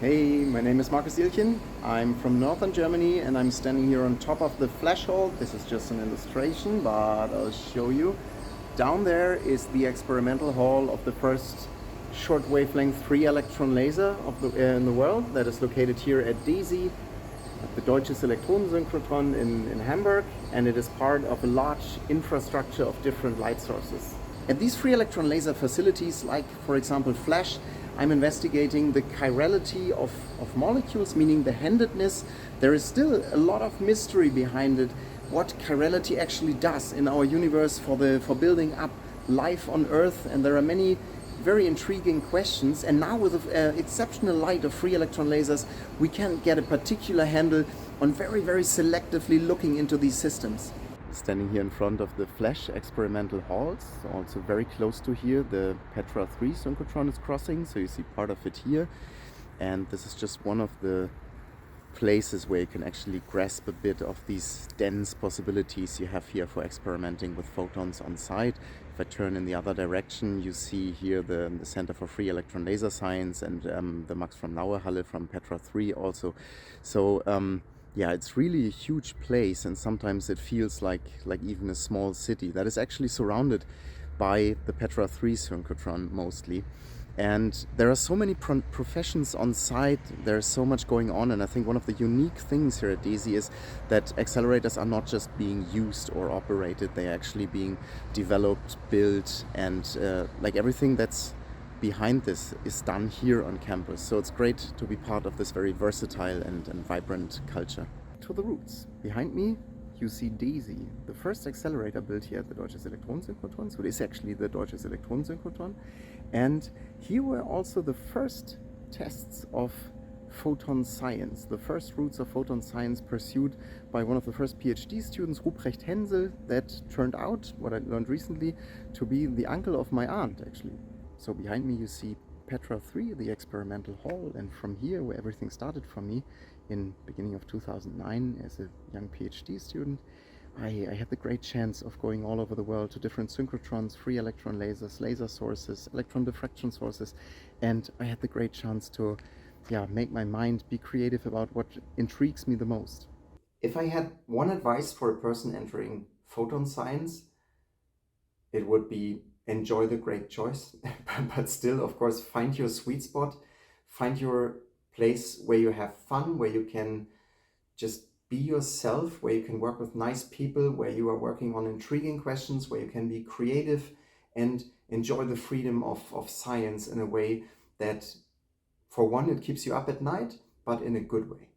Hey, my name is Markus Ilchen. I'm from northern Germany and I'm standing here on top of the flash hole. This is just an illustration, but I'll show you. Down there is the experimental hall of the first short wavelength free-electron laser in the world that is located here at DESY, at the Deutsches Elektronensynchrotron in Hamburg, and it is part of a large infrastructure of different light sources. At these free-electron laser facilities, like for example flash, I'm investigating the chirality of molecules, meaning the handedness. There is still a lot of mystery behind it, what chirality actually does in our universe for building up life on Earth, and there are many very intriguing questions. And now with the exceptional light of free electron lasers, we can get a particular handle on very selectively looking into these systems. Standing here in front of the flash experimental halls, also very close to here, the Petra 3 synchrotron is crossing, so you see part of it here. And this is just one of the places where you can actually grasp a bit of these dense possibilities you have here for experimenting with photons on site. If I turn in the other direction, you see here the Center for Free Electron Laser Science and the Max von Laue Halle from Petra 3 also. So yeah, it's really a huge place, and sometimes it feels like even a small city that is actually surrounded by the Petra 3 synchrotron mostly. And there are so many professions on site, there's so much going on, and I think one of the unique things here at DESY is that accelerators are not just being used or operated, they're actually being developed, built, and like everything that's behind this is done here on campus. So it's great to be part of this very versatile and vibrant culture. To the roots. Behind me you see DESY, the first accelerator built here at the Deutsches Elektronensynchrotron. So it is actually the Deutsches Elektronensynchrotron. And here were also the first tests of Photon Science, the first roots of Photon Science pursued by one of the first PhD students, Ruprecht Hensel, that turned out, what I learned recently, to be the uncle of my aunt actually. So behind me you see Petra 3, the experimental hall, and from here, where everything started for me in beginning of 2009 as a young PhD student, I had the great chance of going all over the world to different synchrotrons, free electron lasers, laser sources, electron diffraction sources, and I had the great chance to make my mind be creative about what intrigues me the most. If I had one advice for a person entering photon science, it would be enjoy the great choice, but still, of course, find your sweet spot, find your place where you have fun, where you can just be yourself, where you can work with nice people, where you are working on intriguing questions, where you can be creative and enjoy the freedom of science in a way that, for one, it keeps you up at night, but in a good way.